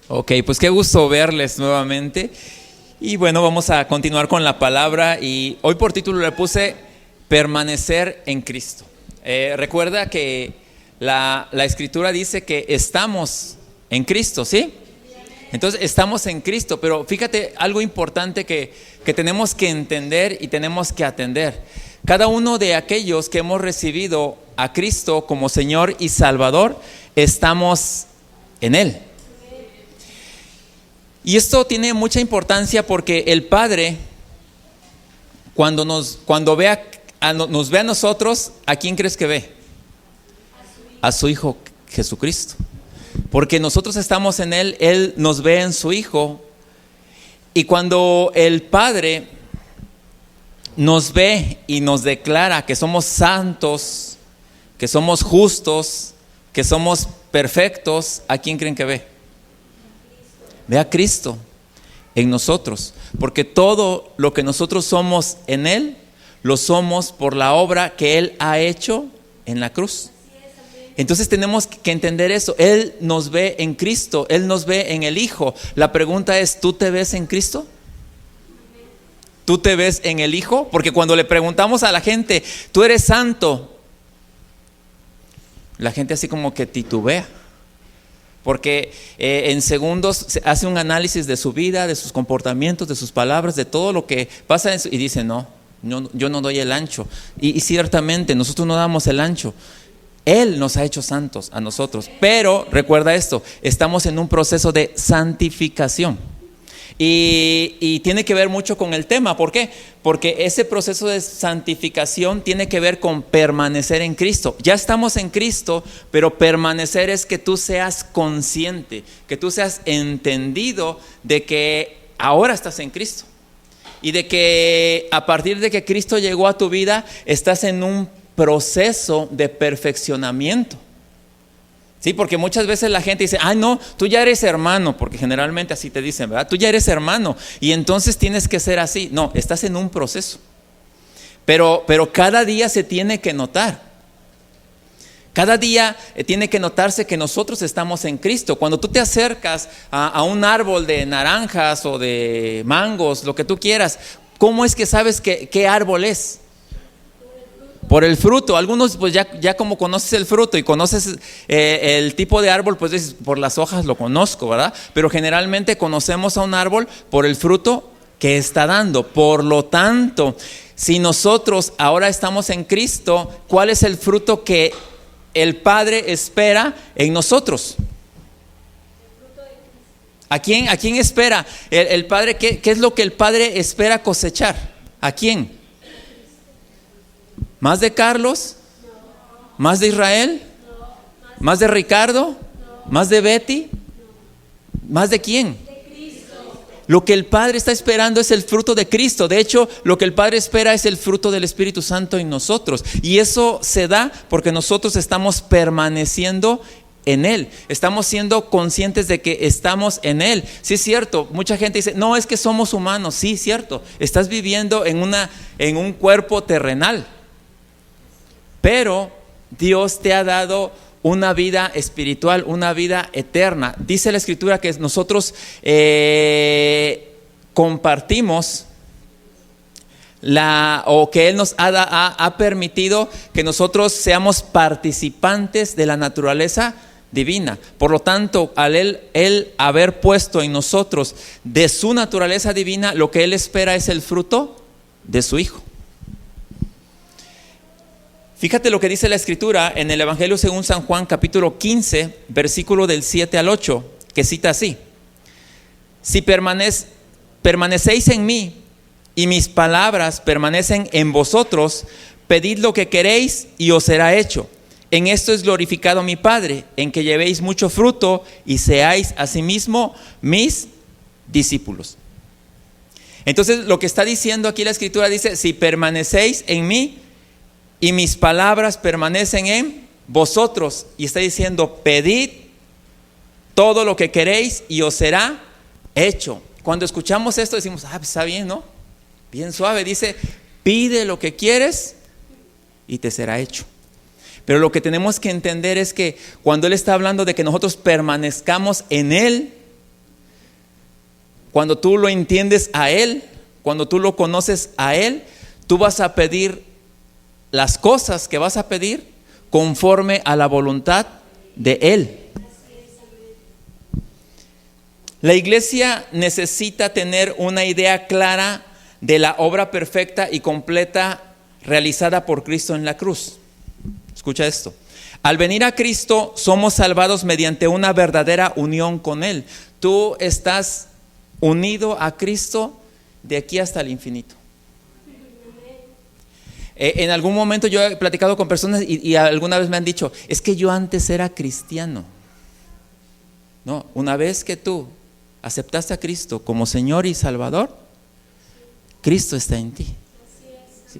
Ok, pues qué gusto verles nuevamente. Y bueno, vamos a continuar con la palabra y hoy por título le puse permanecer en Cristo. Recuerda que la escritura dice que estamos en Cristo, ¿sí? Entonces estamos en Cristo, pero fíjate algo importante que tenemos que entender y tenemos que atender. Cada uno de aquellos que hemos recibido a Cristo como Señor y Salvador, estamos en Él. Y esto tiene mucha importancia porque el Padre, cuando nos ve a nosotros, ¿a quién crees que ve? A su Hijo Jesucristo. Porque nosotros estamos en Él, Él nos ve en su Hijo. Y cuando el Padre nos ve y nos declara que somos santos, que somos justos, que somos perfectos, ¿a quién creen que ve? Ve a Cristo en nosotros, porque todo lo que nosotros somos en Él, lo somos por la obra que Él ha hecho en la cruz. Entonces tenemos que entender eso. Él nos ve en Cristo, Él nos ve en el Hijo. La pregunta es, ¿tú te ves en Cristo? ¿Tú te ves en el Hijo? Porque cuando le preguntamos a la gente, ¿tú eres santo? La gente así como que titubea. Porque en segundos se hace un análisis de su vida, de sus comportamientos, de sus palabras, de todo lo que pasa y dice, no, yo no doy el ancho. Y ciertamente nosotros no damos el ancho. Él nos ha hecho santos a nosotros. Pero recuerda esto, estamos en un proceso de santificación. Y tiene que ver mucho con el tema. ¿Por qué? Porque ese proceso de santificación tiene que ver con permanecer en Cristo. Ya estamos en Cristo, pero permanecer es que tú seas consciente, que tú seas entendido de que ahora estás en Cristo. Y de que a partir de que Cristo llegó a tu vida, estás en un proceso de perfeccionamiento. Sí, porque muchas veces la gente dice, no, tú ya eres hermano, porque generalmente así te dicen, ¿verdad? Tú ya eres hermano y entonces tienes que ser así. No, estás en un proceso. Pero cada día se tiene que notar. Cada día tiene que notarse que nosotros estamos en Cristo. Cuando tú te acercas a un árbol de naranjas o de mangos, lo que tú quieras, ¿cómo es que sabes qué árbol es? Por el fruto. Algunos pues ya como conoces el fruto y conoces el tipo de árbol, pues dices, por las hojas lo conozco, ¿verdad? Pero generalmente conocemos a un árbol por el fruto que está dando. Por lo tanto, si nosotros ahora estamos en Cristo, ¿cuál es el fruto que el Padre espera en nosotros? ¿A quién espera el Padre? ¿Qué es lo que el Padre espera cosechar? ¿A quién? ¿Más de Carlos? ¿Más de Israel? ¿Más de Ricardo? ¿Más de Betty? ¿Más de quién? Lo que el Padre está esperando es el fruto de Cristo. De hecho, lo que el Padre espera es el fruto del Espíritu Santo en nosotros. Y eso se da porque nosotros estamos permaneciendo en Él. Estamos siendo conscientes de que estamos en Él. Sí, es cierto. Mucha gente dice, no, es que somos humanos. Sí, cierto. Estás viviendo en un cuerpo terrenal. Pero Dios te ha dado una vida espiritual, una vida eterna. Dice la Escritura que nosotros compartimos o que Él nos ha permitido que nosotros seamos participantes de la naturaleza divina. Por lo tanto, al Él haber puesto en nosotros de su naturaleza divina, lo que Él espera es el fruto de su Hijo. Fíjate lo que dice la Escritura en el Evangelio según San Juan, capítulo 15, versículo del 7 al 8, que cita así: si permanecéis en mí y mis palabras permanecen en vosotros, pedid lo que queréis y os será hecho. En esto es glorificado mi Padre, en que llevéis mucho fruto y seáis asimismo mis discípulos. Entonces lo que está diciendo aquí la Escritura dice, si permanecéis en mí y mis palabras permanecen en vosotros, y está diciendo, pedid todo lo que queréis y os será hecho. Cuando escuchamos esto decimos, pues está bien, ¿no? Bien suave. Dice, pide lo que quieres y te será hecho. Pero lo que tenemos que entender es que cuando Él está hablando de que nosotros permanezcamos en Él, cuando tú lo entiendes a Él, cuando tú lo conoces a Él, tú vas a pedir las cosas que vas a pedir conforme a la voluntad de Él. La iglesia necesita tener una idea clara de la obra perfecta y completa realizada por Cristo en la cruz. Escucha esto. Al venir a Cristo somos salvados mediante una verdadera unión con Él. Tú estás unido a Cristo de aquí hasta el infinito. En algún momento yo he platicado con personas y alguna vez me han dicho, es que yo antes era cristiano. No, una vez que tú aceptaste a Cristo como Señor y Salvador, Cristo está en ti. Sí.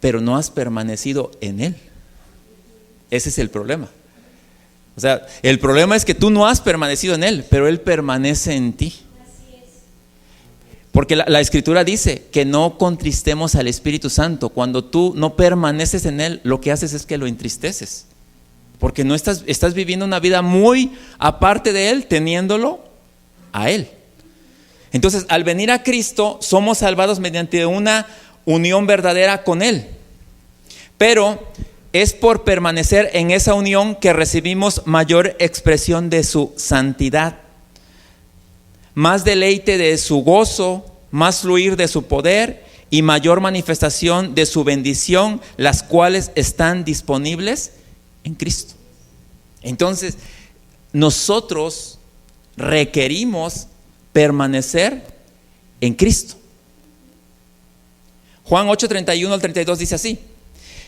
Pero no has permanecido en Él. Ese es el problema. O sea, el problema es que tú no has permanecido en Él, pero Él permanece en ti. Porque la Escritura dice que no contristemos al Espíritu Santo. Cuando tú no permaneces en Él, lo que haces es que lo entristeces. Porque no estás viviendo una vida muy aparte de Él, teniéndolo a Él. Entonces, al venir a Cristo, somos salvados mediante una unión verdadera con Él. Pero es por permanecer en esa unión que recibimos mayor expresión de su santidad, más deleite de su gozo, más fluir de su poder y mayor manifestación de su bendición, las cuales están disponibles en Cristo. Entonces, nosotros requerimos permanecer en Cristo. Juan 8:31 al 32 dice así: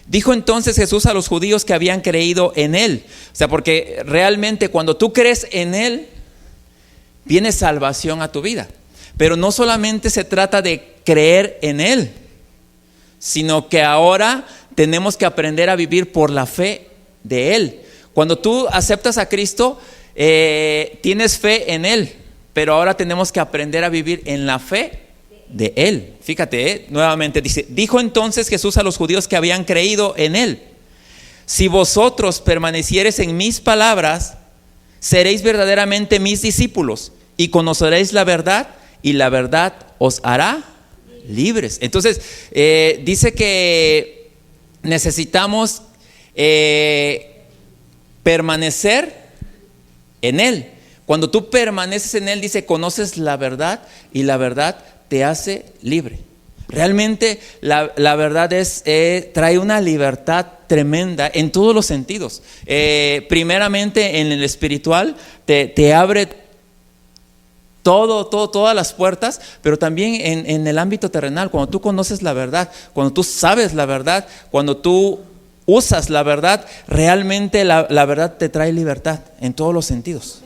dijo entonces Jesús a los judíos que habían creído en Él. O sea, porque realmente cuando tú crees en Él, viene salvación a tu vida. Pero no solamente se trata de creer en Él, sino que ahora tenemos que aprender a vivir por la fe de Él. Cuando tú aceptas a Cristo, tienes fe en Él, pero ahora tenemos que aprender a vivir en la fe de Él. Fíjate, nuevamente dice, dijo entonces Jesús a los judíos que habían creído en Él: si vosotros permaneciereis en mis palabras, seréis verdaderamente mis discípulos y conoceréis la verdad, y la verdad os hará libres. Entonces, dice que necesitamos permanecer en Él. Cuando tú permaneces en Él, dice, conoces la verdad y la verdad te hace libre. Realmente la verdad trae una libertad tremenda en todos los sentidos. Primeramente en el espiritual te abre todas las puertas, pero también en el ámbito terrenal. Cuando tú conoces la verdad, cuando tú sabes la verdad, cuando tú usas la verdad, realmente la verdad te trae libertad en todos los sentidos.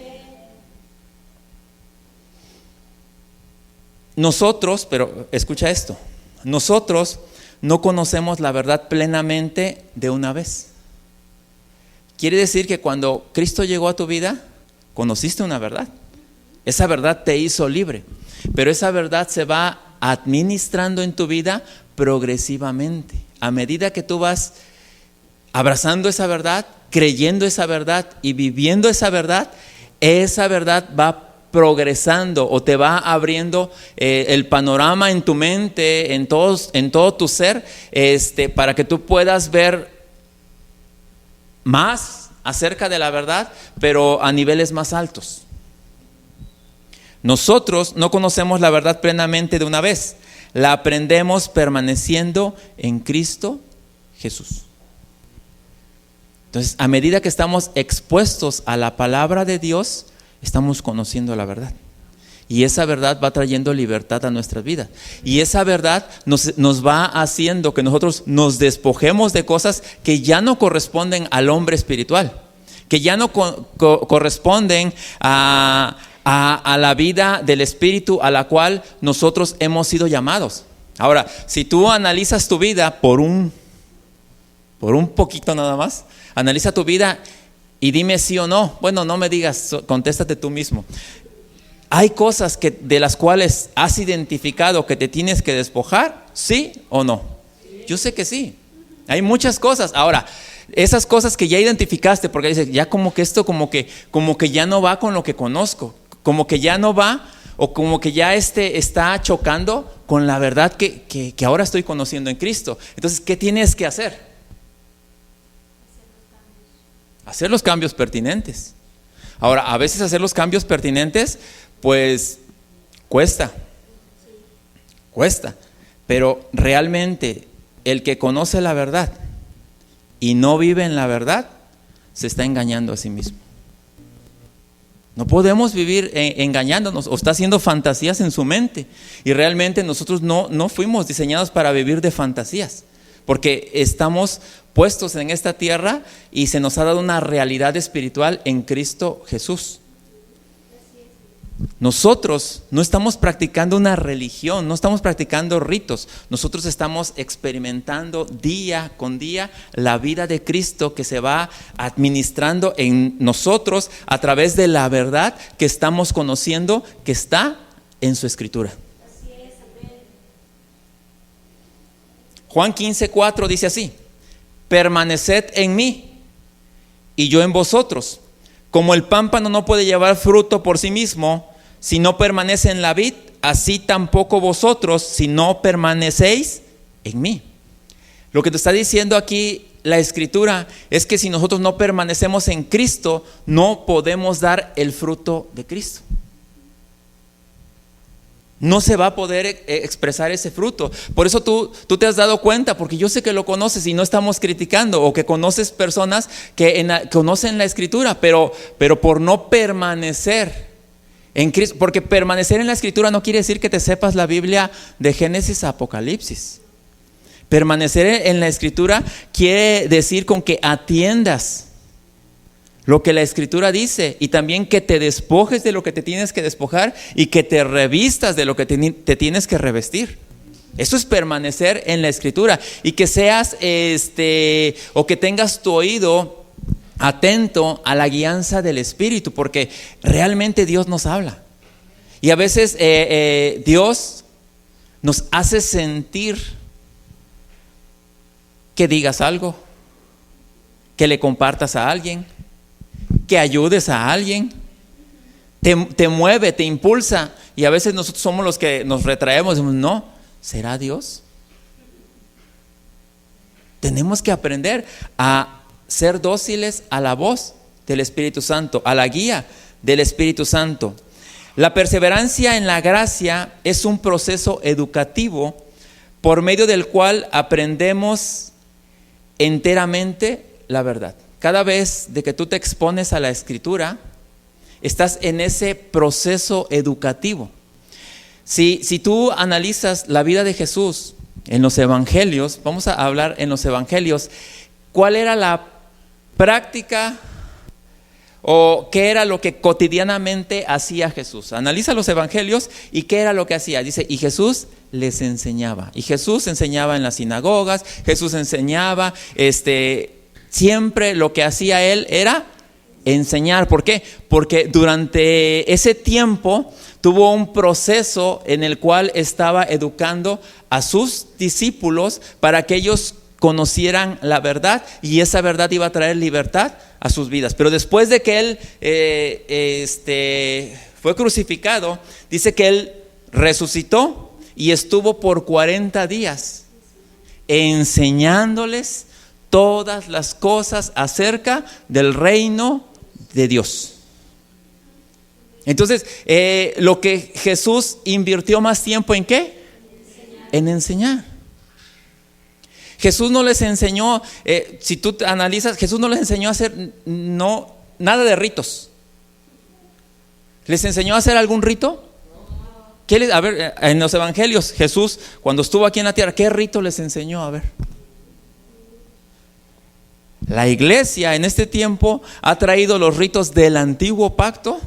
Nosotros, pero escucha esto, nosotros no conocemos la verdad plenamente de una vez. Quiere decir que cuando Cristo llegó a tu vida, conociste una verdad. Esa verdad te hizo libre, pero esa verdad se va administrando en tu vida progresivamente. A medida que tú vas abrazando esa verdad, creyendo esa verdad y viviendo esa verdad va progresando o te va abriendo el panorama en tu mente, en todo tu ser, para que tú puedas ver más acerca de la verdad, pero a niveles más altos. Nosotros no conocemos la verdad plenamente de una vez, la aprendemos permaneciendo en Cristo Jesús. Entonces, a medida que estamos expuestos a la palabra de Dios, estamos conociendo la verdad. Y esa verdad va trayendo libertad a nuestras vidas. Y esa verdad nos va haciendo que nosotros nos despojemos de cosas que ya no corresponden al hombre espiritual, que ya no corresponden a la vida del espíritu a la cual nosotros hemos sido llamados. Ahora, si tú analizas tu vida por un poquito nada más, analiza tu vida y dime sí o no. Bueno, no me digas, contéstate tú mismo. ¿Hay cosas de las cuales has identificado que te tienes que despojar? ¿Sí o no? Yo sé que sí. Hay muchas cosas. Ahora, esas cosas que ya identificaste, porque dices, ya como que esto como que ya no va con lo que conozco. como que ya no va, o como que ya está chocando con la verdad que ahora estoy conociendo en Cristo. Entonces, ¿qué tienes que hacer? Hacer los cambios pertinentes. Ahora, a veces hacer los cambios pertinentes, pues cuesta, pero realmente el que conoce la verdad y no vive en la verdad, se está engañando a sí mismo. No podemos vivir engañándonos o está haciendo fantasías en su mente. Y realmente nosotros no fuimos diseñados para vivir de fantasías, porque estamos puestos en esta tierra y se nos ha dado una realidad espiritual en Cristo Jesús. Nosotros no estamos practicando una religión, no estamos practicando ritos. Nosotros estamos experimentando día con día la vida de Cristo que se va administrando en nosotros a través de la verdad que estamos conociendo, que está en su Escritura. Juan 15:4 dice así: permaneced en mí y yo en vosotros. Como el pámpano no puede llevar fruto por sí mismo si no permanece en la vid, así tampoco vosotros si no permanecéis en mí. Lo que te está diciendo aquí la Escritura es que si nosotros no permanecemos en Cristo, no podemos dar el fruto de Cristo. No se va a poder expresar ese fruto. Por eso tú te has dado cuenta, porque yo sé que lo conoces y no estamos criticando, o que conoces personas que conocen la Escritura, pero por no permanecer en Cristo, porque permanecer en la Escritura no quiere decir que te sepas la Biblia de Génesis a Apocalipsis. Permanecer en la Escritura quiere decir con que atiendas lo que la Escritura dice, y también que te despojes de lo que te tienes que despojar y que te revistas de lo que te tienes que revestir. Eso es permanecer en la Escritura, y que seas o que tengas tu oído atento a la guianza del Espíritu, porque realmente Dios nos habla. Y a veces Dios nos hace sentir que digas algo, que le compartas a alguien, que ayudes a alguien, te mueve, te impulsa. Y a veces nosotros somos los que nos retraemos y decimos: no, ¿será Dios? Tenemos que aprender a ser dóciles a la voz del Espíritu Santo, a la guía del Espíritu Santo. La perseverancia en la gracia es un proceso educativo por medio del cual aprendemos enteramente la verdad. Cada vez de que tú te expones a la Escritura, estás en ese proceso educativo. Si tú analizas la vida de Jesús en los evangelios, vamos a hablar en los evangelios, ¿cuál era la práctica o qué era lo que cotidianamente hacía Jesús? Analiza los evangelios y qué era lo que hacía. Dice: y Jesús les enseñaba. Y Jesús enseñaba en las sinagogas, Jesús enseñaba, siempre lo que hacía él era enseñar. ¿Por qué? Porque durante ese tiempo tuvo un proceso en el cual estaba educando a sus discípulos para que ellos conocieran la verdad, y esa verdad iba a traer libertad a sus vidas. Pero después de que él fue crucificado, dice que él resucitó y estuvo por 40 días enseñándoles todas las cosas acerca del reino de Dios. Entonces, lo que Jesús invirtió más tiempo, ¿en qué? En enseñar. Jesús no les enseñó, si tú analizas, Jesús no les enseñó a hacer nada de ritos. ¿Les enseñó a hacer algún rito? A ver, en los evangelios, Jesús, cuando estuvo aquí en la tierra, ¿qué rito les enseñó? A ver. La iglesia en este tiempo ha traído los ritos del antiguo pacto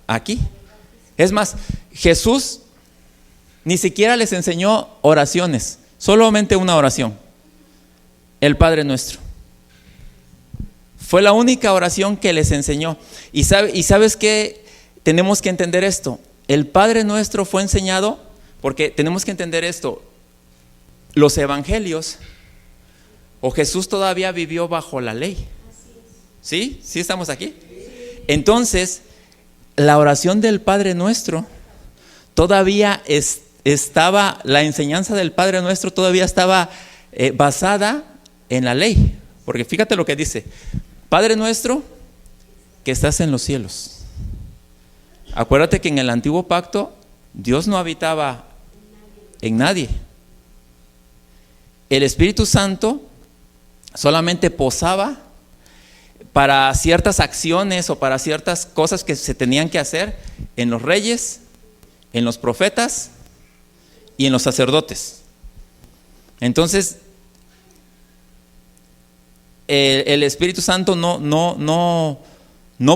aquí. Es más, Jesús ni siquiera les enseñó oraciones, solamente una oración: el Padre Nuestro. Fue la única oración que les enseñó. Y sabes que tenemos que entender esto: el Padre Nuestro fue enseñado, porque tenemos que entender esto: los evangelios, o Jesús todavía vivió bajo la ley. ¿Sí? ¿Sí estamos aquí? Entonces, la oración del Padre Nuestro todavía estaba, la enseñanza del Padre Nuestro todavía estaba basada en la ley. Porque fíjate lo que dice: Padre Nuestro que estás en los cielos. Acuérdate que en el antiguo pacto Dios no habitaba en nadie. El Espíritu Santo solamente posaba para ciertas acciones o para ciertas cosas que se tenían que hacer en los reyes, en los profetas y en los sacerdotes. Entonces, el Espíritu Santo no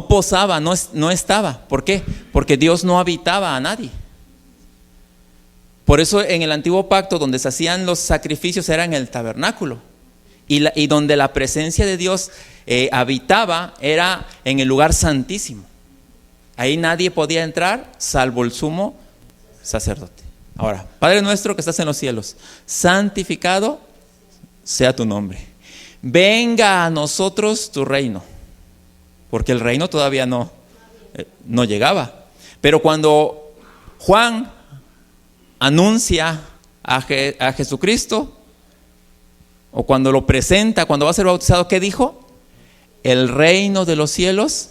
posaba, no estaba. ¿Por qué? Porque Dios no habitaba a nadie. Por eso en el antiguo pacto, donde se hacían los sacrificios, era en el tabernáculo. Y donde la presencia de Dios habitaba era en el lugar santísimo. Ahí nadie podía entrar salvo el sumo sacerdote. Ahora, Padre nuestro que estás en los cielos, santificado sea tu nombre. Venga a nosotros tu reino. Porque el reino todavía no llegaba. Pero cuando Juan anuncia a Jesucristo, o cuando lo presenta, cuando va a ser bautizado, ¿qué dijo? El reino de los cielos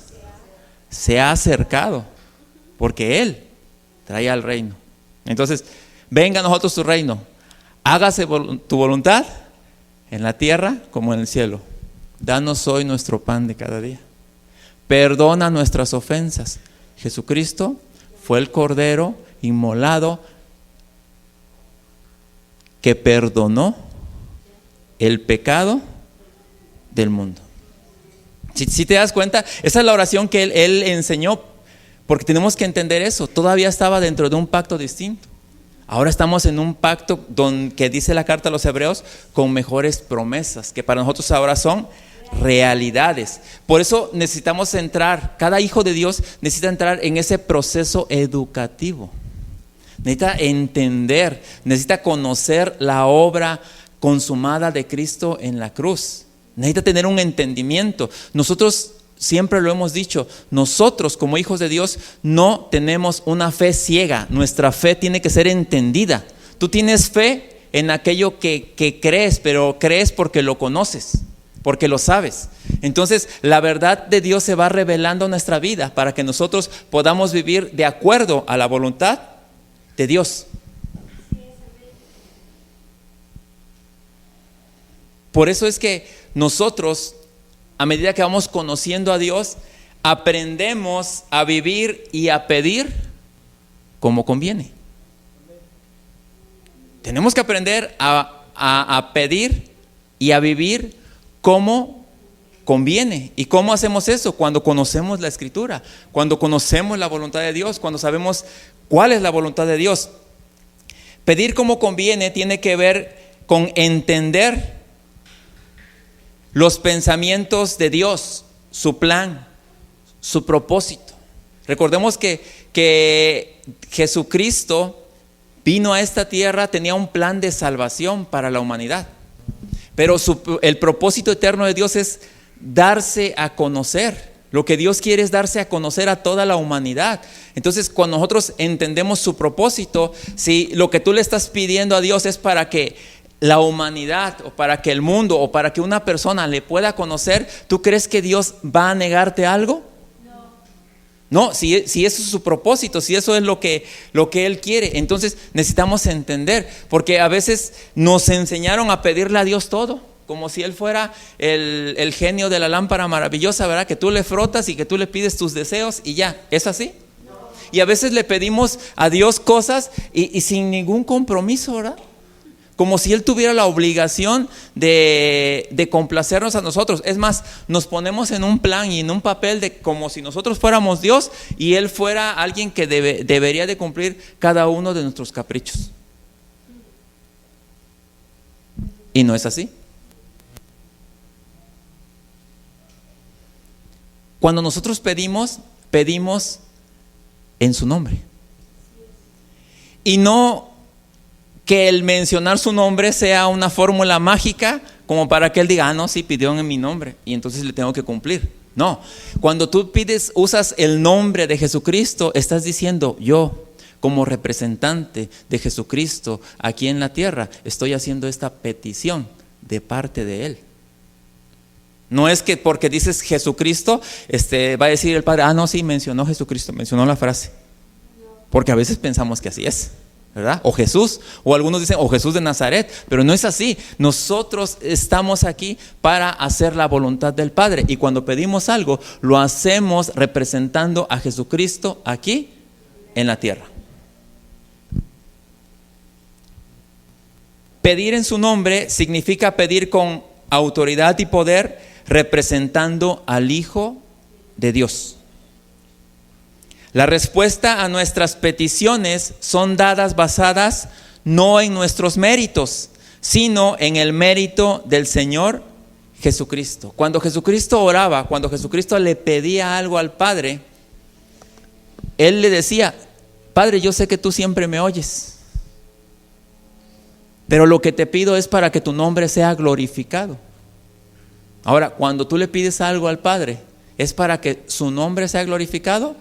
se ha acercado, porque Él trae al reino. Entonces, venga a nosotros tu reino, hágase tu voluntad en la tierra como en el cielo. Danos hoy nuestro pan de cada día. Perdona nuestras ofensas. Jesucristo fue el Cordero inmolado que perdonó el pecado del mundo. Si te das cuenta, esa es la oración que él enseñó, porque tenemos que entender eso. Todavía estaba dentro de un pacto distinto. Ahora estamos en un pacto que dice la carta a los Hebreos, con mejores promesas, que para nosotros ahora son realidades. Por eso necesitamos entrar, cada hijo de Dios necesita entrar en ese proceso educativo. Necesita entender, necesita conocer la obra consumada de Cristo en la cruz. Necesita tener un entendimiento. Nosotros siempre lo hemos dicho, nosotros como hijos de Dios no tenemos una fe ciega. Nuestra fe tiene que ser entendida. Tú tienes fe en aquello que crees, pero crees porque lo conoces, porque lo sabes. Entonces la verdad de Dios se va revelando en nuestra vida para que nosotros podamos vivir de acuerdo a la voluntad de Dios. Por eso es que nosotros, a medida que vamos conociendo a Dios, aprendemos a vivir y a pedir como conviene. Tenemos que aprender a pedir y a vivir como conviene. ¿Y cómo hacemos eso? Cuando conocemos la Escritura, cuando conocemos la voluntad de Dios, cuando sabemos cuál es la voluntad de Dios. Pedir como conviene tiene que ver con entender los pensamientos de Dios, su plan, su propósito. Recordemos que Jesucristo vino a esta tierra, tenía un plan de salvación para la humanidad. Pero el propósito eterno de Dios es darse a conocer. Lo que Dios quiere es darse a conocer a toda la humanidad. Entonces, cuando nosotros entendemos su propósito, si lo que tú le estás pidiendo a Dios es para que la humanidad, o para que el mundo, o para que una persona le pueda conocer, ¿tú crees que Dios va a negarte algo? No, si eso es su propósito, si eso es lo que Él quiere, entonces necesitamos entender, porque a veces nos enseñaron a pedirle a Dios todo, como si Él fuera el genio de la lámpara maravillosa, ¿verdad? Que tú le frotas y que tú le pides tus deseos y ya, ¿es así? No. Y a veces le pedimos a Dios cosas y sin ningún compromiso, ¿verdad? Como si Él tuviera la obligación de complacernos a nosotros. Es más, nos ponemos en un plan y en un papel de como si nosotros fuéramos Dios y Él fuera alguien que debería de cumplir cada uno de nuestros caprichos. Y no es así. Cuando nosotros pedimos en su nombre. Y no que el mencionar su nombre sea una fórmula mágica como para que Él diga, no, sí, pidió en mi nombre y entonces le tengo que cumplir. No, cuando tú usas el nombre de Jesucristo, estás diciendo: yo, como representante de Jesucristo aquí en la tierra, estoy haciendo esta petición de parte de Él. No es que porque dices Jesucristo, va a decir el Padre: no, sí, mencionó Jesucristo, mencionó la frase. Porque a veces pensamos que así es, ¿verdad? O Jesús, o algunos dicen: o Jesús de Nazaret, pero no es así. Nosotros estamos aquí para hacer la voluntad del Padre, y cuando pedimos algo, lo hacemos representando a Jesucristo aquí en la tierra. Pedir en su nombre significa pedir con autoridad y poder, representando al Hijo de Dios. La respuesta a nuestras peticiones son dadas basadas no en nuestros méritos, sino en el mérito del Señor Jesucristo. Cuando Jesucristo oraba, cuando Jesucristo le pedía algo al Padre, Él le decía: Padre, yo sé que tú siempre me oyes, pero lo que te pido es para que tu nombre sea glorificado. Ahora, cuando tú le pides algo al Padre, ¿es para que su nombre sea glorificado?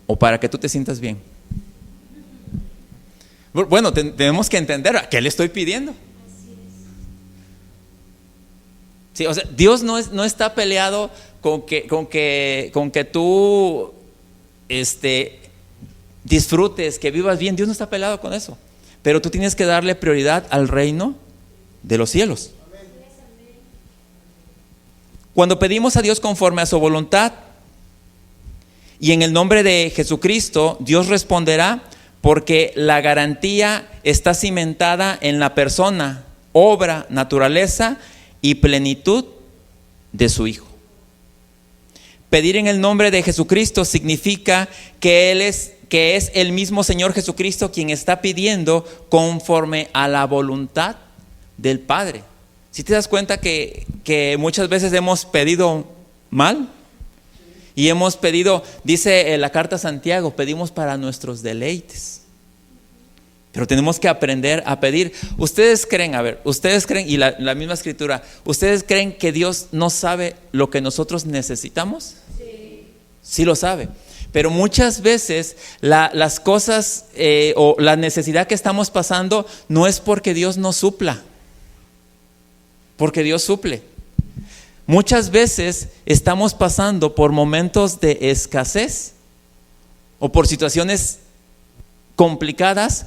¿O para que tú te sientas bien? Bueno, tenemos que entender a qué le estoy pidiendo. Sí, o sea, Dios no está peleado con que tú disfrutes, que vivas bien. Dios no está peleado con eso. Pero tú tienes que darle prioridad al reino de los cielos. Cuando pedimos a Dios conforme a su voluntad y en el nombre de Jesucristo, Dios responderá, porque la garantía está cimentada en la persona, obra, naturaleza y plenitud de su Hijo. Pedir en el nombre de Jesucristo significa que es el mismo Señor Jesucristo quien está pidiendo conforme a la voluntad del Padre. Si te das cuenta que muchas veces hemos pedido mal y hemos pedido, dice la carta a Santiago, pedimos para nuestros deleites. Pero tenemos que aprender a pedir. Ustedes creen, y la misma escritura, ¿ustedes creen que Dios no sabe lo que nosotros necesitamos? Sí lo sabe. Pero muchas veces las cosas o la necesidad que estamos pasando no es porque Dios no supla, porque Dios suple. Muchas veces estamos pasando por momentos de escasez o por situaciones complicadas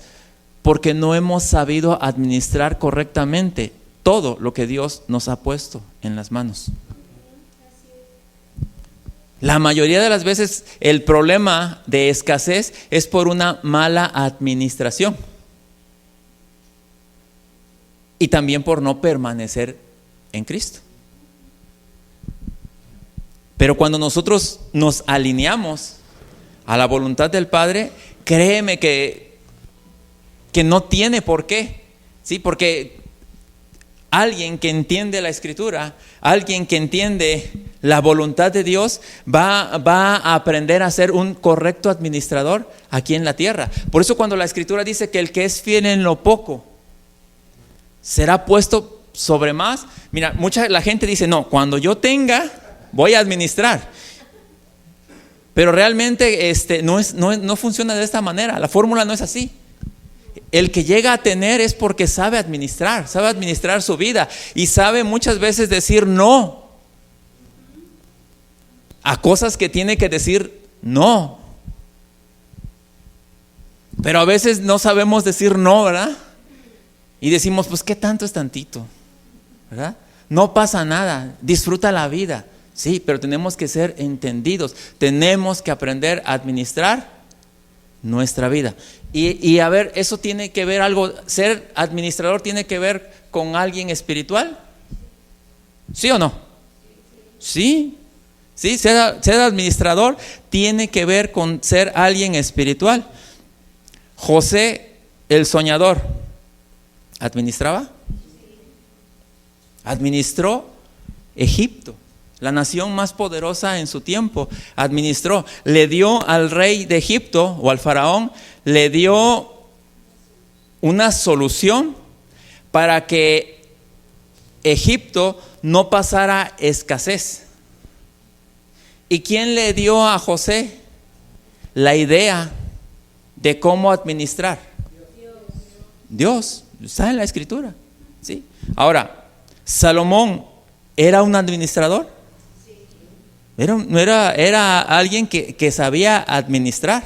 porque no hemos sabido administrar correctamente todo lo que Dios nos ha puesto en las manos. La mayoría de las veces el problema de escasez es por una mala administración y también por no permanecer en Cristo. Pero cuando nosotros nos alineamos a la voluntad del Padre, créeme que no tiene por qué, ¿sí? Porque alguien que entiende la Escritura, alguien que entiende la voluntad de Dios, va a aprender a ser un correcto administrador aquí en la tierra. Por eso cuando la Escritura dice que el que es fiel en lo poco será puesto sobre más, mira, la gente dice: no, cuando yo tenga voy a administrar. Pero realmente no funciona de esta manera. La fórmula no es así. El que llega a tener es porque sabe administrar su vida y sabe muchas veces decir no a cosas que tiene que decir no. Pero a veces no sabemos decir no, ¿verdad? Y decimos: pues qué tanto es tantito, ¿verdad? No pasa nada, disfruta la vida. Sí, pero tenemos que ser entendidos, tenemos que aprender a administrar nuestra vida. Y a ver, ¿eso tiene que ver algo? ¿Ser administrador tiene que ver con alguien espiritual? ¿Sí o no? Sí, ser administrador tiene que ver con ser alguien espiritual. José, el soñador, ¿administraba? Administró Egipto, la nación más poderosa en su tiempo. Administró, le dio al rey de Egipto o al faraón, le dio una solución para que Egipto no pasara escasez. ¿Y quién le dio a José la idea de cómo administrar? Dios. Está en la Escritura. ¿Sí? Ahora, ¿Salomón era un administrador? Era alguien que sabía administrar.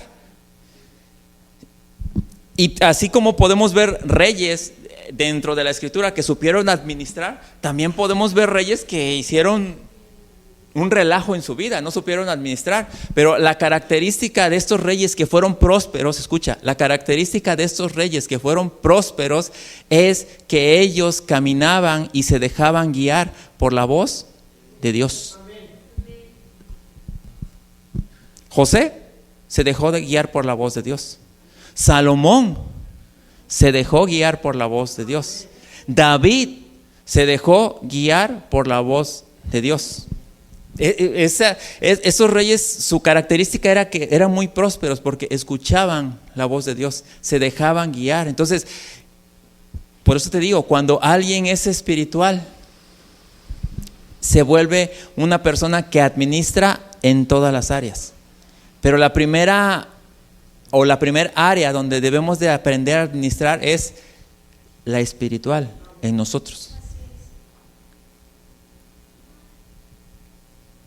Y así como podemos ver reyes dentro de la Escritura que supieron administrar, también podemos ver reyes que hicieron un relajo en su vida, no supieron administrar. Pero la característica de estos reyes que fueron prósperos, escucha, la característica de estos reyes que fueron prósperos es que ellos caminaban y se dejaban guiar por la voz de Dios. José se dejó de guiar por la voz de Dios. Salomón se dejó guiar por la voz de Dios. David se dejó guiar por la voz de Dios. Esos reyes, su característica era que eran muy prósperos porque escuchaban la voz de Dios, se dejaban guiar. Entonces, por eso te digo, cuando alguien es espiritual, se vuelve una persona que administra en todas las áreas. Pero la primera área donde debemos de aprender a administrar es la espiritual en nosotros.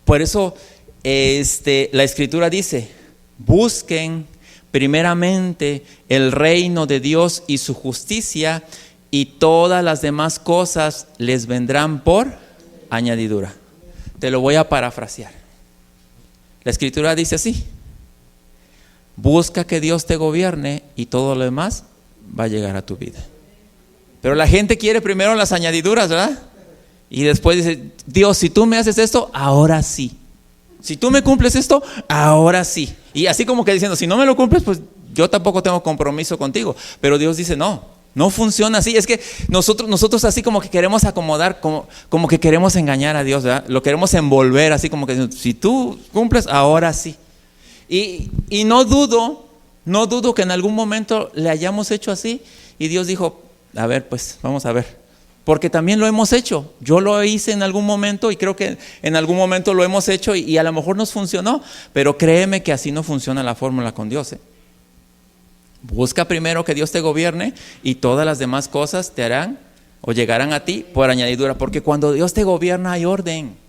Por eso la Escritura dice: busquen primeramente el reino de Dios y su justicia, y todas las demás cosas les vendrán por añadidura. Te lo voy a parafrasear. La Escritura dice así: busca que Dios te gobierne y todo lo demás va a llegar a tu vida. Pero la gente quiere primero las añadiduras, ¿verdad? Y después dice: Dios, si tú me haces esto, ahora sí. Si tú me cumples esto, ahora sí. Y así como que diciendo: si no me lo cumples, pues yo tampoco tengo compromiso contigo. Pero Dios dice: no funciona así. Es que nosotros así como que queremos acomodar, como que queremos engañar a Dios, ¿verdad? Lo queremos envolver así como que si tú cumples, ahora sí. Y no dudo que en algún momento le hayamos hecho así y Dios dijo: a ver, pues vamos a ver, porque también lo hemos hecho. Yo lo hice en algún momento y creo que en algún momento lo hemos hecho y a lo mejor nos funcionó, pero créeme que así no funciona la fórmula con Dios. Busca primero que Dios te gobierne y todas las demás cosas te harán o llegarán a ti por añadidura, porque cuando Dios te gobierna hay orden.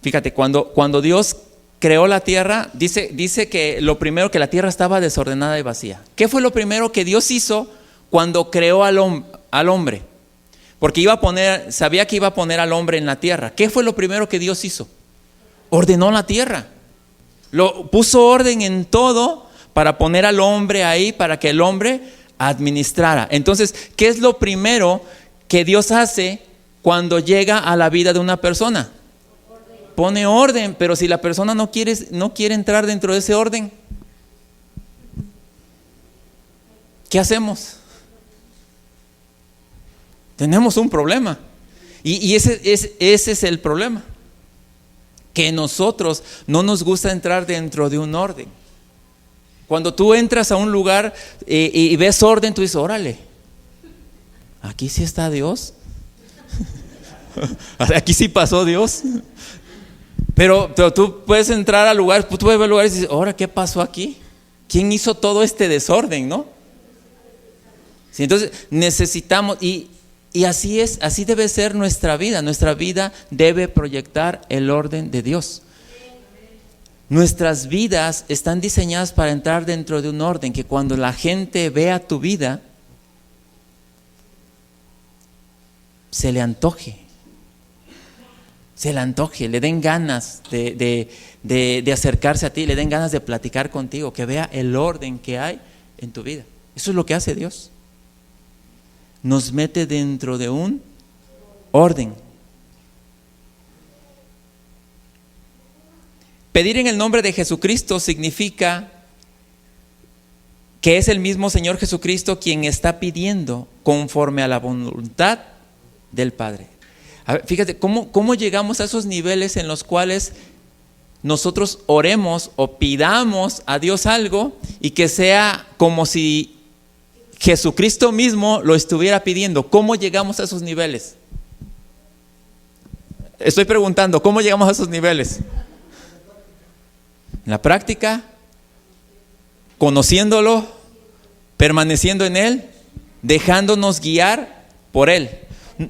Fíjate, cuando Dios creó la tierra, dice que lo primero, que la tierra estaba desordenada y vacía. ¿Qué fue lo primero que Dios hizo cuando creó al hombre? Porque sabía que iba a poner al hombre en la tierra. ¿Qué fue lo primero que Dios hizo? Ordenó la tierra. Puso orden en todo para poner al hombre ahí, para que el hombre administrara. Entonces, ¿qué es lo primero que Dios hace cuando llega a la vida de una persona? Pone orden. Pero si la persona no quiere entrar dentro de ese orden, ¿qué hacemos? Tenemos un problema. Y ese es el problema, que nosotros no nos gusta entrar dentro de un orden. Cuando tú entras a un lugar y ves orden, tú dices: órale, aquí sí está Dios. Aquí sí pasó Dios. Pero tú puedes entrar a lugares, tú puedes ver lugares y dices: ahora, ¿qué pasó aquí? ¿Quién hizo todo este desorden, no? Sí, entonces necesitamos, y así es, así debe ser nuestra vida. Nuestra vida debe proyectar el orden de Dios. Nuestras vidas están diseñadas para entrar dentro de un orden, que cuando la gente vea tu vida, se le antoje, le den ganas de acercarse a ti, le den ganas de platicar contigo, que vea el orden que hay en tu vida. Eso es lo que hace Dios. Nos mete dentro de un orden. Pedir en el nombre de Jesucristo significa que es el mismo Señor Jesucristo quien está pidiendo conforme a la voluntad del Padre. A ver, fíjate cómo llegamos a esos niveles en los cuales nosotros oremos o pidamos a Dios algo y que sea como si Jesucristo mismo lo estuviera pidiendo. ¿Cómo llegamos a esos niveles? Estoy preguntando, ¿cómo llegamos a esos niveles? En la práctica, conociéndolo, permaneciendo en Él, dejándonos guiar por Él.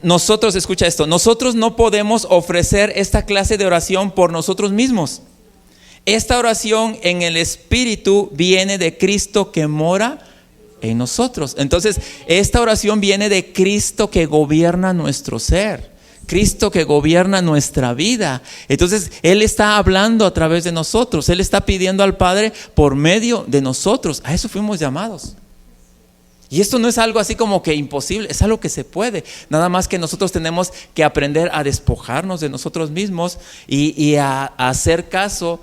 Nosotros, escucha esto, nosotros no podemos ofrecer esta clase de oración por nosotros mismos. Esta oración en el Espíritu viene de Cristo que mora en nosotros. Entonces, esta oración viene de Cristo que gobierna nuestro ser, Cristo que gobierna nuestra vida. Entonces, Él está hablando a través de nosotros, Él está pidiendo al Padre por medio de nosotros. A eso fuimos llamados. Y esto no es algo así como que imposible, es algo que se puede. Nada más que nosotros tenemos que aprender a despojarnos de nosotros mismos y a hacer caso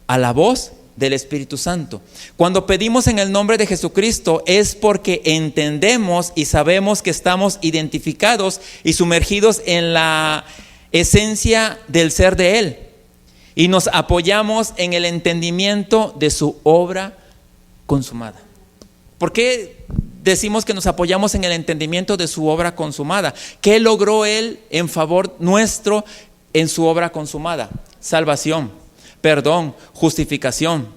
a la voz del Espíritu Santo. Cuando pedimos en el nombre de Jesucristo es porque entendemos y sabemos que estamos identificados y sumergidos en la esencia del ser de Él. Y nos apoyamos en el entendimiento de su obra consumada. ¿Por qué decimos que nos apoyamos en el entendimiento de su obra consumada? ¿Qué logró Él en favor nuestro en su obra consumada? Salvación, perdón, justificación,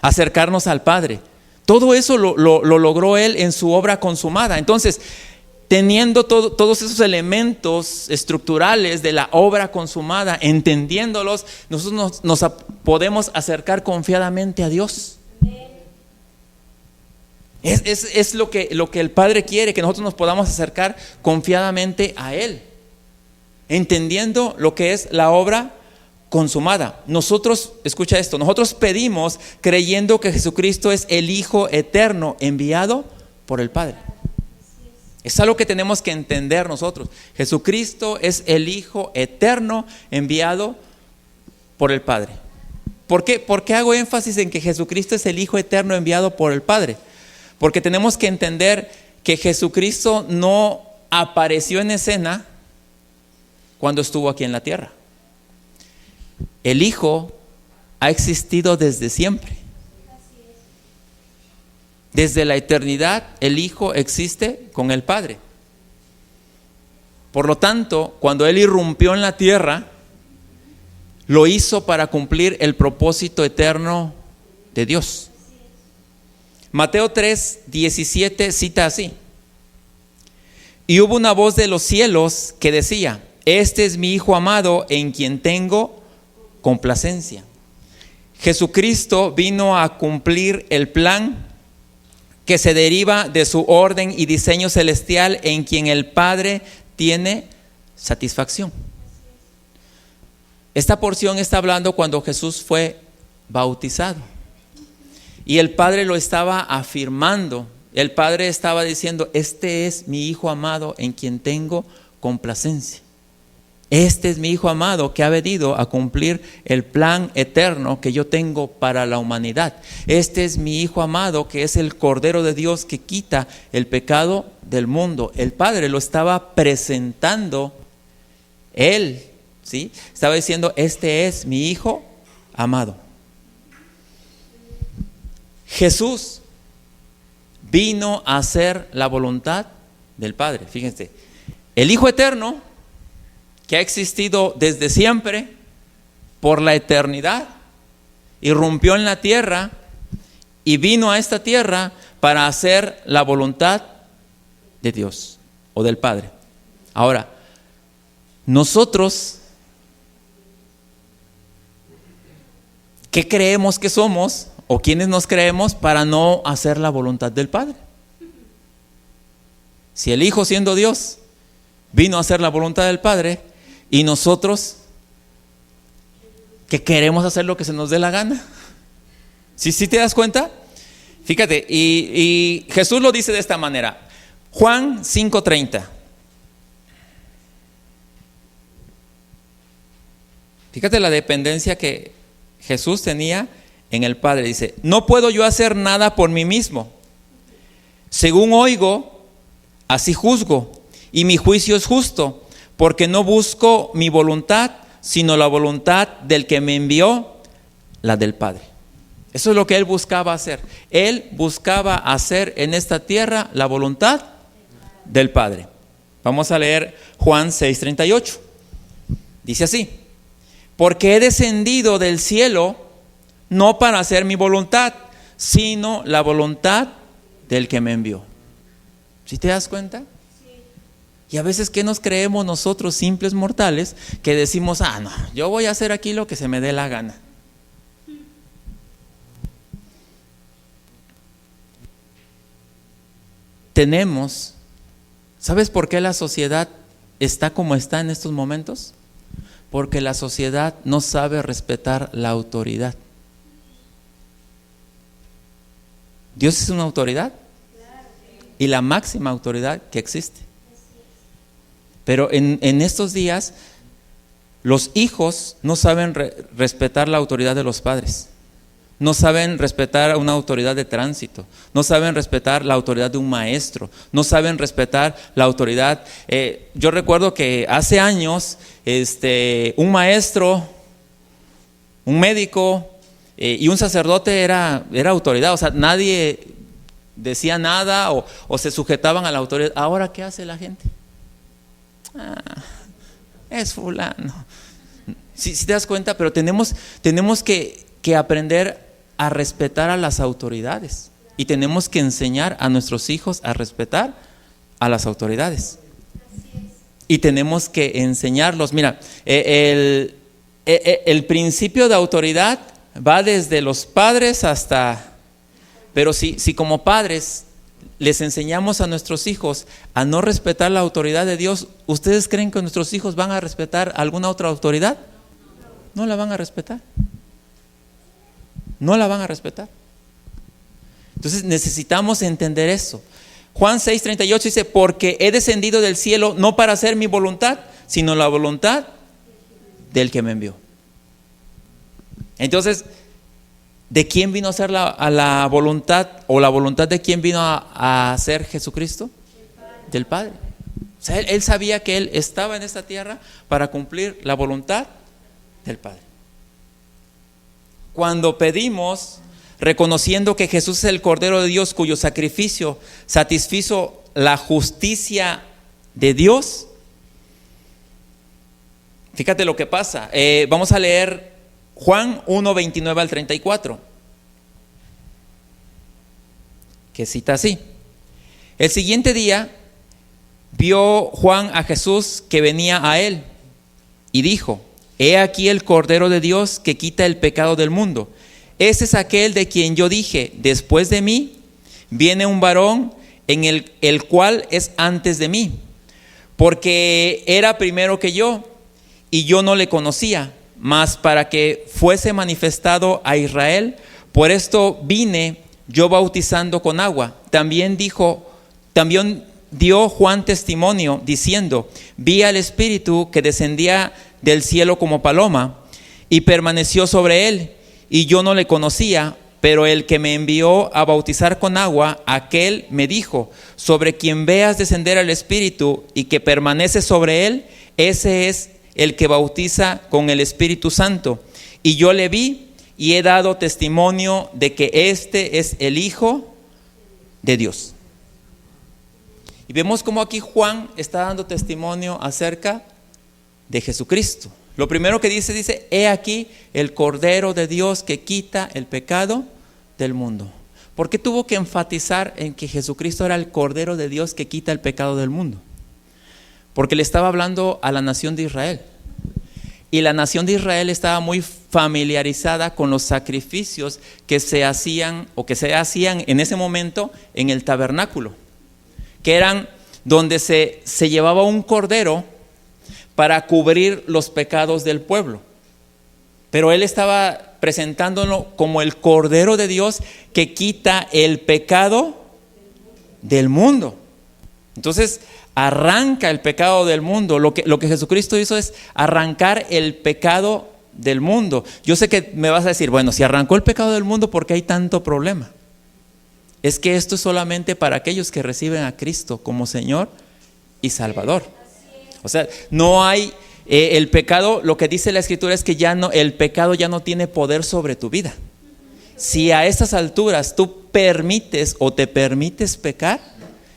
acercarnos al Padre. Todo eso lo logró Él en su obra consumada. Entonces, teniendo todos esos elementos estructurales de la obra consumada, entendiéndolos, nosotros nos podemos acercar confiadamente a Dios. Es lo que el Padre quiere, que nosotros nos podamos acercar confiadamente a Él, entendiendo lo que es la obra consumada. Nosotros, escucha esto, nosotros pedimos creyendo que Jesucristo es el Hijo eterno enviado por el Padre. Es algo que tenemos que entender nosotros. Jesucristo es el Hijo eterno enviado por el Padre. ¿Por qué hago énfasis en que Jesucristo es el Hijo eterno enviado por el Padre? Porque tenemos que entender que Jesucristo no apareció en escena cuando estuvo aquí en la tierra. El Hijo ha existido desde siempre. Desde la eternidad, el Hijo existe con el Padre. Por lo tanto, cuando Él irrumpió en la tierra, lo hizo para cumplir el propósito eterno de Dios. Mateo 3:17 cita así: y hubo una voz de los cielos que decía: este es mi Hijo amado en quien tengo complacencia. Jesucristo vino a cumplir el plan que se deriva de su orden y diseño celestial, en quien el Padre tiene satisfacción. Esta porción está hablando cuando Jesús fue bautizado. Y el Padre lo estaba afirmando. El Padre estaba diciendo: este es mi Hijo amado en quien tengo complacencia. Este es mi Hijo amado que ha venido a cumplir el plan eterno que yo tengo para la humanidad. Este es mi Hijo amado que es el Cordero de Dios que quita el pecado del mundo. El Padre lo estaba presentando. Él, ¿sí? Estaba diciendo: este es mi Hijo amado. Jesús vino a hacer la voluntad del Padre. Fíjense, el Hijo eterno que ha existido desde siempre por la eternidad, irrumpió en la tierra y vino a esta tierra para hacer la voluntad de Dios o del Padre. Ahora, nosotros, ¿qué creemos que somos? ¿O quiénes nos creemos para no hacer la voluntad del Padre? Si el Hijo, siendo Dios, vino a hacer la voluntad del Padre, y nosotros que queremos hacer lo que se nos dé la gana. ¿Sí te das cuenta? Fíjate, y Jesús lo dice de esta manera. Juan 5:30. Fíjate la dependencia que Jesús tenía en el Padre. Dice: no puedo yo hacer nada por mí mismo. Según oigo, así juzgo, y mi juicio es justo, porque no busco mi voluntad, sino la voluntad del que me envió, la del Padre. Eso es lo que Él buscaba hacer. Él buscaba hacer en esta tierra la voluntad del Padre. Vamos a leer Juan 6:38. Dice así: porque he descendido del cielo no para hacer mi voluntad, sino la voluntad del que me envió. ¿Sí te das cuenta? Y a veces, ¿qué nos creemos nosotros, simples mortales, que decimos, no, yo voy a hacer aquí lo que se me dé la gana? ¿Sabes por qué la sociedad está como está en estos momentos? Porque la sociedad no sabe respetar la autoridad. Dios es una autoridad y la máxima autoridad que existe. Pero en estos días los hijos no saben respetar la autoridad de los padres. No saben respetar a una autoridad de tránsito, no saben respetar la autoridad de un maestro, no saben respetar la autoridad. Yo recuerdo que hace años un maestro, un médico y un sacerdote era autoridad, o sea, nadie decía nada o se sujetaban a la autoridad. Ahora, ¿qué hace la gente? Es fulano. Si te das cuenta, pero tenemos que aprender a respetar a las autoridades y tenemos que enseñar a nuestros hijos a respetar a las autoridades y tenemos que enseñarlos. Mira, el principio de autoridad va desde los padres pero si como padres les enseñamos a nuestros hijos a no respetar la autoridad de Dios, ¿ustedes creen que nuestros hijos van a respetar alguna otra autoridad? No la van a respetar. No la van a respetar. Entonces necesitamos entender eso. Juan 6:38 dice: porque he descendido del cielo no para hacer mi voluntad, sino la voluntad del que me envió. Entonces, ¿de quién vino a hacer a la voluntad, o la voluntad de quién vino a hacer Jesucristo? Del Padre. O sea, él sabía que Él estaba en esta tierra para cumplir la voluntad del Padre. Cuando pedimos, reconociendo que Jesús es el Cordero de Dios cuyo sacrificio satisfizo la justicia de Dios, fíjate lo que pasa. Vamos a leer Juan 1:29 al 34, que cita así: el siguiente día vio Juan a Jesús que venía a él y dijo: he aquí el Cordero de Dios que quita el pecado del mundo. Ese es aquel de quien yo dije: después de mí viene un varón en el cual es antes de mí, porque era primero que yo, y yo no le conocía, mas para que fuese manifestado a Israel, por esto vine yo bautizando con agua. También dio Juan testimonio diciendo: vi al Espíritu que descendía del cielo como paloma y permaneció sobre él, y yo no le conocía, pero el que me envió a bautizar con agua, aquel me dijo: sobre quien veas descender al Espíritu y que permanece sobre él, ese es el que bautiza con el Espíritu Santo. Y yo le vi y he dado testimonio de que este es el Hijo de Dios. Y vemos cómo aquí Juan está dando testimonio acerca de Jesucristo. Lo primero que dice, he aquí el Cordero de Dios que quita el pecado del mundo. ¿Por qué tuvo que enfatizar en que Jesucristo era el Cordero de Dios que quita el pecado del mundo? Porque le estaba hablando a la nación de Israel. Y la nación de Israel estaba muy familiarizada con los sacrificios que se hacían en ese momento en el tabernáculo, que eran donde se llevaba un cordero para cubrir los pecados del pueblo. Pero él estaba presentándolo como el Cordero de Dios que quita el pecado del mundo. Entonces arranca el pecado del mundo. Lo que Jesucristo hizo es arrancar el pecado del mundo. Yo sé que me vas a decir, bueno, si arrancó el pecado del mundo, ¿por qué hay tanto problema? Es que esto es solamente para aquellos que reciben a Cristo como Señor y Salvador. O sea, no hay el pecado. Lo que dice la Escritura es que el pecado ya no tiene poder sobre tu vida. Si a estas alturas tú permites o te permites pecar,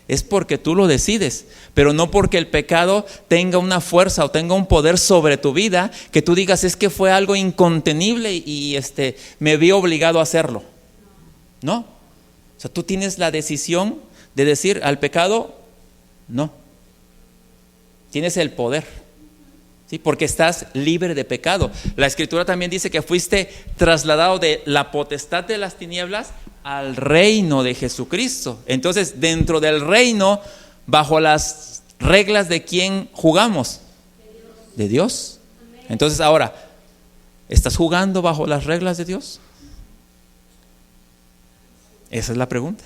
es porque tú lo decides, pero no porque el pecado tenga una fuerza o tenga un poder sobre tu vida que tú digas es que fue algo incontenible y me vi obligado a hacerlo. No. O sea, tú tienes la decisión de decir al pecado, no. Tienes el poder, ¿sí? Porque estás libre de pecado. La Escritura también dice que fuiste trasladado de la potestad de las tinieblas al reino de Jesucristo. Entonces, dentro del reino, bajo las reglas de quién jugamos, de Dios. Entonces, ahora, ¿estás jugando bajo las reglas de Dios? Esa es la pregunta.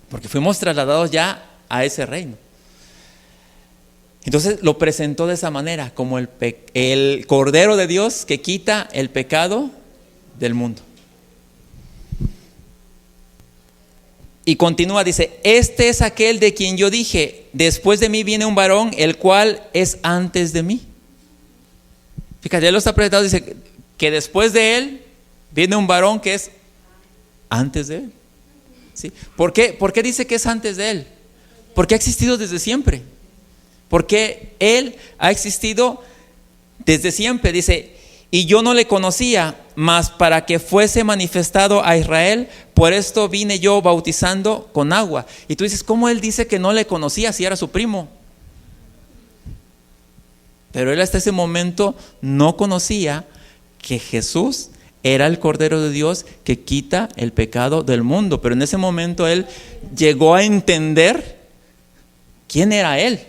Porque fuimos trasladados ya a ese reino. Entonces lo presentó de esa manera, como el Cordero de Dios que quita el pecado del mundo. Y continúa, dice, este es aquel de quien yo dije, después de mí viene un varón, el cual es antes de mí. Fíjate, ya lo está presentado, dice que después de él viene un varón que es antes de él. ¿Sí? ¿Por qué dice que es antes de él? Porque ha existido desde siempre. Porque Él ha existido desde siempre. Dice, y yo no le conocía, mas para que fuese manifestado a Israel, por esto vine yo bautizando con agua. Y tú dices, ¿cómo Él dice que no le conocía si era su primo? Pero Él hasta ese momento no conocía que Jesús era el Cordero de Dios que quita el pecado del mundo. Pero en ese momento Él llegó a entender quién era Él.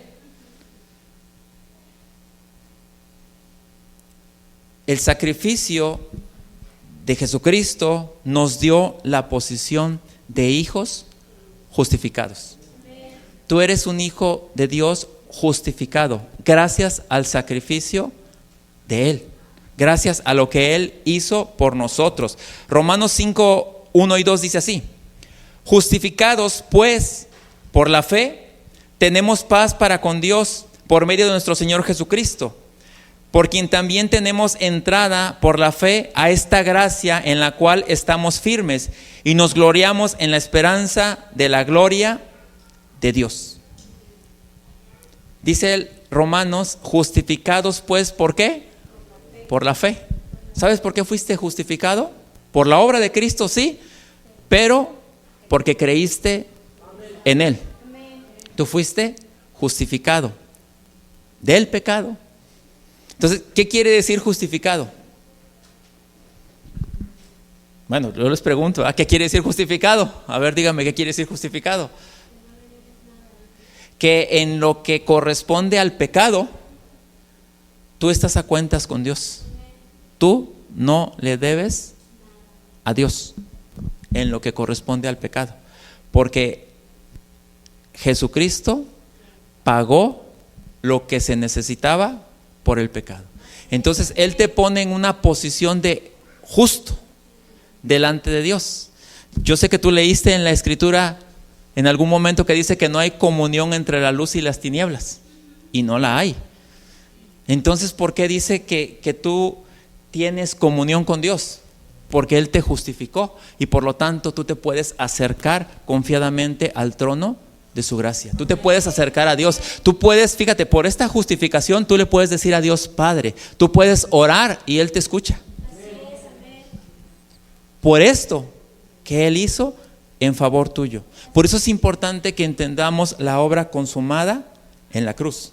El sacrificio de Jesucristo nos dio la posición de hijos justificados. Tú eres un hijo de Dios justificado gracias al sacrificio de Él, gracias a lo que Él hizo por nosotros. Romanos 5, 1 y 2 dice así: justificados pues por la fe, tenemos paz para con Dios por medio de nuestro Señor Jesucristo, por quien también tenemos entrada por la fe a esta gracia en la cual estamos firmes y nos gloriamos en la esperanza de la gloria de Dios. Dice el Romanos, justificados pues, ¿por qué? Por la fe. ¿Sabes por qué fuiste justificado? Por la obra de Cristo, sí, pero porque creíste en Él. Tú fuiste justificado del pecado. Entonces, ¿qué quiere decir justificado? Bueno, yo les pregunto, ¿qué quiere decir justificado? A ver, dígame, ¿qué quiere decir justificado? Que en lo que corresponde al pecado, tú estás a cuentas con Dios. Tú no le debes a Dios en lo que corresponde al pecado, porque Jesucristo pagó lo que se necesitaba por el pecado. Entonces Él te pone en una posición de justo delante de Dios. Yo sé que tú leíste en la Escritura en algún momento que dice que no hay comunión entre la luz y las tinieblas, y no la hay. Entonces, ¿por qué dice que tú tienes comunión con Dios? Porque Él te justificó y por lo tanto tú te puedes acercar confiadamente al trono de su gracia. Tú te puedes acercar a Dios. Tú puedes, fíjate, por esta justificación tú le puedes decir a Dios Padre. Tú puedes orar y Él te escucha. Por esto que Él hizo en favor tuyo. Por eso es importante que entendamos la obra consumada en la cruz.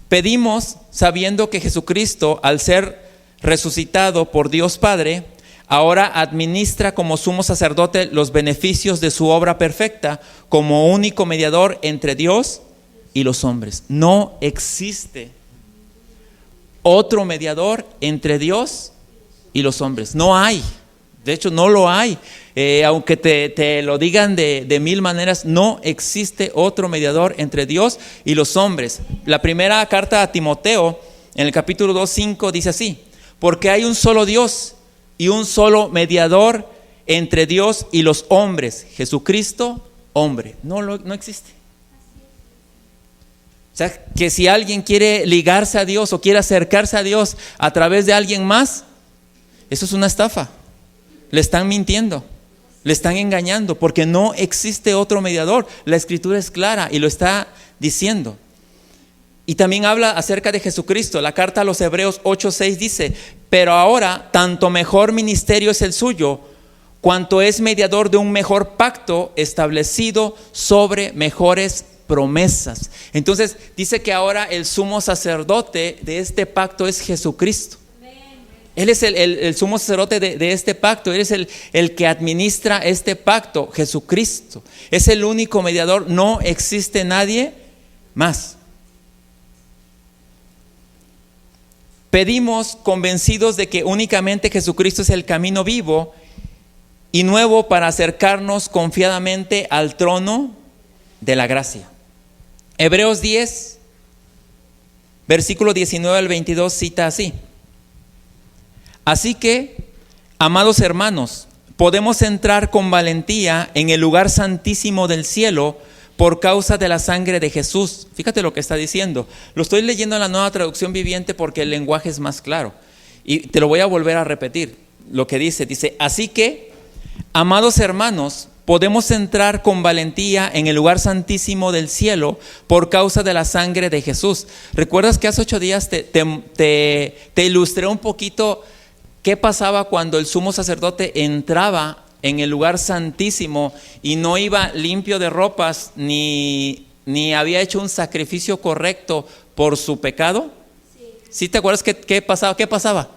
Pedimos sabiendo que Jesucristo, al ser resucitado por Dios Padre, ahora administra como sumo sacerdote los beneficios de su obra perfecta como único mediador entre Dios y los hombres. No existe otro mediador entre Dios y los hombres. No hay. De hecho, no lo hay. Aunque te lo digan de mil maneras, no existe otro mediador entre Dios y los hombres. La primera carta a Timoteo, en el capítulo 2:5, dice así: porque hay un solo Dios y un solo mediador entre Dios y los hombres, Jesucristo, hombre. No existe. O sea, que si alguien quiere ligarse a Dios o quiere acercarse a Dios a través de alguien más, eso es una estafa. Le están mintiendo, le están engañando, porque no existe otro mediador. La Escritura es clara y lo está diciendo. Y también habla acerca de Jesucristo. La carta a los Hebreos 8:6 dice: pero ahora tanto mejor ministerio es el suyo, cuanto es mediador de un mejor pacto establecido sobre mejores promesas. Entonces dice que ahora el sumo sacerdote de este pacto es Jesucristo. Él es el sumo sacerdote de este pacto. Él es el que administra este pacto, Jesucristo. Es el único mediador, no existe nadie más. Pedimos convencidos de que únicamente Jesucristo es el camino vivo y nuevo para acercarnos confiadamente al trono de la gracia. Hebreos 10, versículo 19 al 22 cita así: así que, amados hermanos, podemos entrar con valentía en el lugar santísimo del cielo por causa de la sangre de Jesús. Fíjate lo que está diciendo. Lo estoy leyendo en la Nueva Traducción Viviente porque el lenguaje es más claro. Y te lo voy a volver a repetir. Lo que dice, así que, amados hermanos, podemos entrar con valentía en el lugar santísimo del cielo por causa de la sangre de Jesús. ¿Recuerdas que hace 8 días te ilustré un poquito qué pasaba cuando el sumo sacerdote entraba en el lugar santísimo y no iba limpio de ropas ni había hecho un sacrificio correcto por su pecado? ¿Sí te acuerdas qué pasaba? ¿Qué pasaba?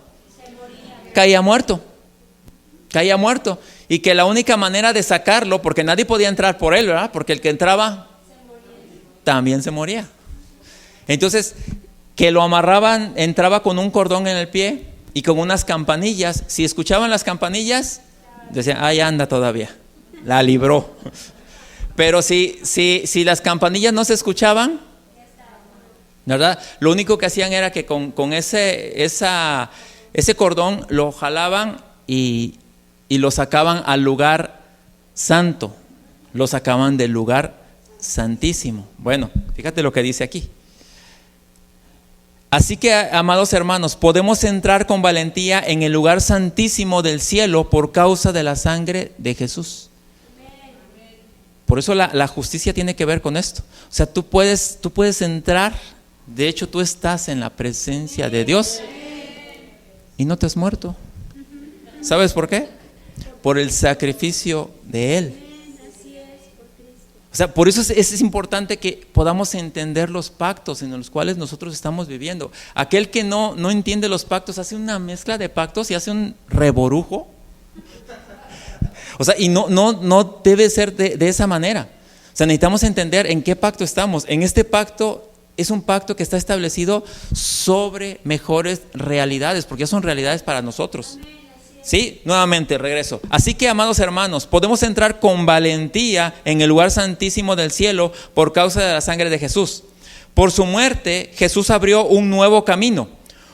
Se moría. Caía muerto. Y que la única manera de sacarlo, porque nadie podía entrar por él, ¿verdad? Porque el que entraba también se moría. Entonces, que lo amarraban, entraba con un cordón en el pie y con unas campanillas. Si escuchaban las campanillas, decían, ahí anda todavía, la libró. Pero si las campanillas no se escuchaban, ¿verdad? Lo único que hacían era que con ese cordón lo jalaban y lo sacaban al lugar santo, lo sacaban del lugar santísimo. Bueno, fíjate lo que dice aquí. Así que, amados hermanos, podemos entrar con valentía en el lugar santísimo del cielo por causa de la sangre de Jesús. Por eso la justicia tiene que ver con esto. O sea, tú puedes entrar, de hecho tú estás en la presencia de Dios y no te has muerto. ¿Sabes por qué? Por el sacrificio de Él. O sea, por eso es importante que podamos entender los pactos en los cuales nosotros estamos viviendo. Aquel que no entiende los pactos hace una mezcla de pactos y hace un reborujo. O sea, y no debe ser de esa manera. O sea, necesitamos entender en qué pacto estamos. En este pacto es un pacto que está establecido sobre mejores realidades, porque ya son realidades para nosotros. Sí, nuevamente regreso. Así que, amados hermanos, podemos entrar con valentía en el lugar santísimo del cielo por causa de la sangre de Jesús. Por su muerte, Jesús abrió un nuevo camino,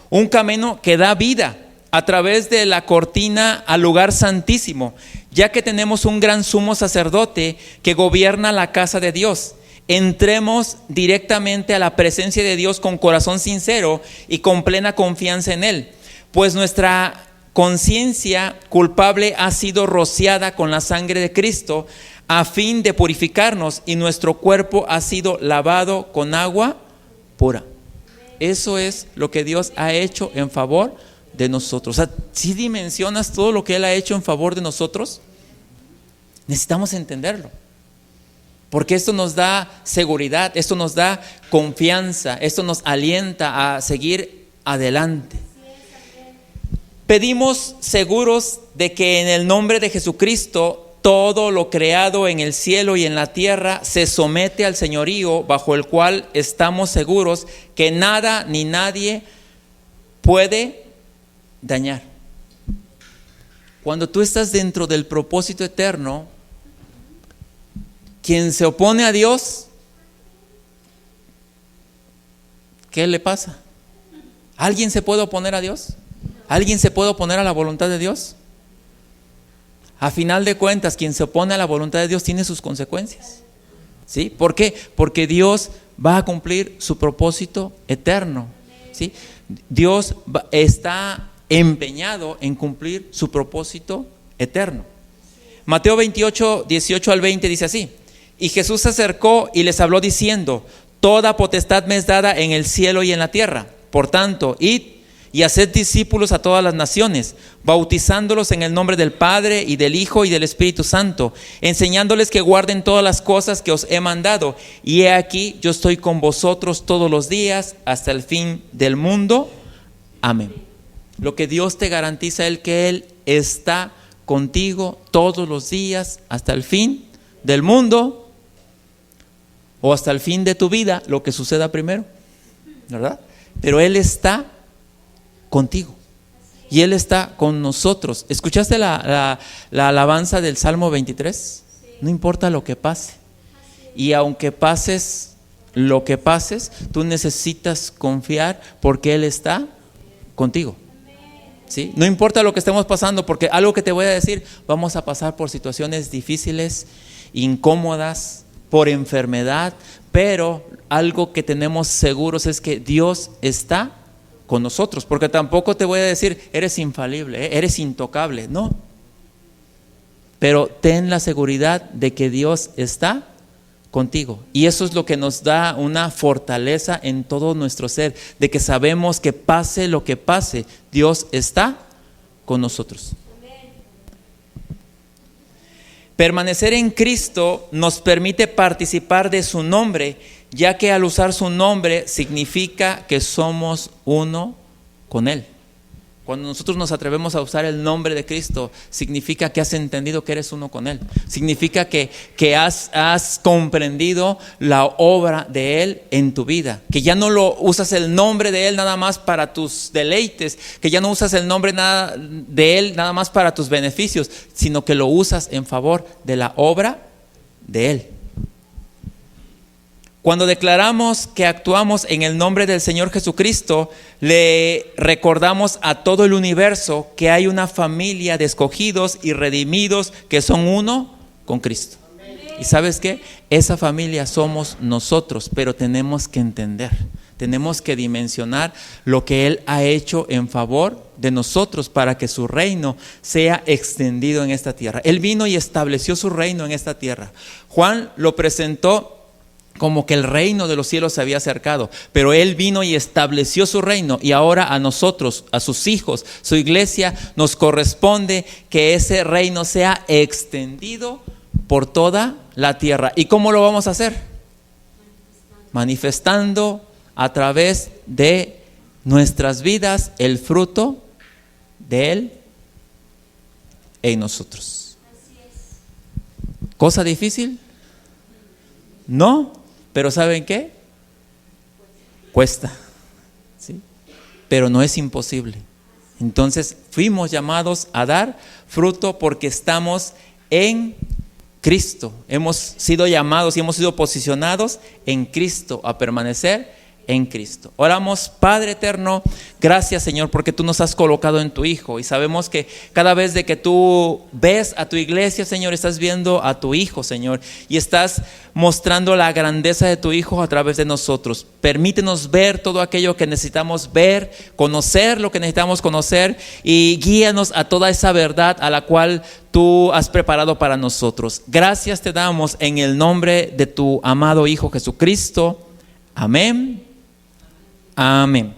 un camino que da vida a través de la cortina al lugar santísimo, ya que tenemos un gran sumo sacerdote que gobierna la casa de Dios. Entremos directamente a la presencia de Dios con corazón sincero y con plena confianza en Él, pues nuestra conciencia culpable ha sido rociada con la sangre de Cristo a fin de purificarnos, y nuestro cuerpo ha sido lavado con agua pura. Eso es lo que Dios ha hecho en favor de nosotros. O sea, si dimensionas todo lo que Él ha hecho en favor de nosotros, necesitamos entenderlo, porque esto nos da seguridad, esto nos da confianza, esto nos alienta a seguir adelante. Pedimos seguros de que en el nombre de Jesucristo todo lo creado en el cielo y en la tierra se somete al señorío bajo el cual estamos seguros que nada ni nadie puede dañar. Cuando tú estás dentro del propósito eterno, quien se opone a Dios, ¿qué le pasa? ¿Alguien se puede oponer a Dios? ¿Alguien se puede oponer a la voluntad de Dios? A final de cuentas, quien se opone a la voluntad de Dios tiene sus consecuencias. ¿Sí? ¿Por qué? Porque Dios va a cumplir su propósito eterno. ¿Sí? Dios está empeñado en cumplir su propósito eterno. Mateo 28, 18 al 20 dice así: y Jesús se acercó y les habló diciendo: toda potestad me es dada en el cielo y en la tierra. Por tanto, id y haced discípulos a todas las naciones, bautizándolos en el nombre del Padre y del Hijo y del Espíritu Santo, enseñándoles que guarden todas las cosas que os he mandado. Y he aquí, yo estoy con vosotros todos los días hasta el fin del mundo. Amén. Lo que Dios te garantiza es que Él está contigo todos los días hasta el fin del mundo, o hasta el fin de tu vida, lo que suceda primero, ¿verdad? Pero Él está contigo y Él está con nosotros. ¿Escuchaste la alabanza del Salmo 23? No importa lo que pase, y aunque pases lo que pases, tú necesitas confiar porque Él está contigo. ¿Sí? No importa lo que estemos pasando, porque algo que te voy a decir: vamos a pasar por situaciones difíciles, incómodas, por enfermedad, pero algo que tenemos seguros es que Dios está con nosotros. Porque tampoco te voy a decir: eres infalible, eres intocable. No, pero ten la seguridad de que Dios está contigo, y eso es lo que nos da una fortaleza en todo nuestro ser, de que sabemos que pase lo que pase, Dios está con nosotros. Permanecer en Cristo nos permite participar de su nombre, ya que al usar su nombre significa que somos uno con Él. Cuando nosotros nos atrevemos a usar el nombre de Cristo, significa que has entendido que eres uno con Él. Significa que has comprendido la obra de Él en tu vida. Que ya no lo usas el nombre de Él nada más para tus deleites. Que ya no usas el nombre de Él nada más para tus beneficios, sino que lo usas en favor de la obra de Él. Cuando declaramos que actuamos en el nombre del Señor Jesucristo, le recordamos a todo el universo que hay una familia de escogidos y redimidos que son uno con Cristo. ¿Y sabes qué? Esa familia somos nosotros, pero tenemos que entender, tenemos que dimensionar lo que Él ha hecho en favor de nosotros para que su reino sea extendido en esta tierra. Él vino y estableció su reino en esta tierra. Juan lo presentó como que el reino de los cielos se había acercado, pero Él vino y estableció su reino, y ahora a nosotros, a sus hijos, su iglesia, nos corresponde que ese reino sea extendido por toda la tierra. ¿Y cómo lo vamos a hacer? Manifestando a través de nuestras vidas el fruto de Él en nosotros. ¿Cosa difícil? No. Pero ¿saben qué? Cuesta, ¿sí? Pero no es imposible. Entonces fuimos llamados a dar fruto porque estamos en Cristo. Hemos sido llamados y hemos sido posicionados en Cristo, a permanecer en Cristo. Oramos. Padre eterno, gracias, Señor, porque tú nos has colocado en tu Hijo, y sabemos que cada vez de que tú ves a tu iglesia, Señor, estás viendo a tu Hijo, Señor, y estás mostrando la grandeza de tu Hijo a través de nosotros. Permítenos ver todo aquello que necesitamos ver, conocer lo que necesitamos conocer, y guíanos a toda esa verdad a la cual tú has preparado para nosotros. Gracias te damos en el nombre de tu amado Hijo Jesucristo. Amén. Amén.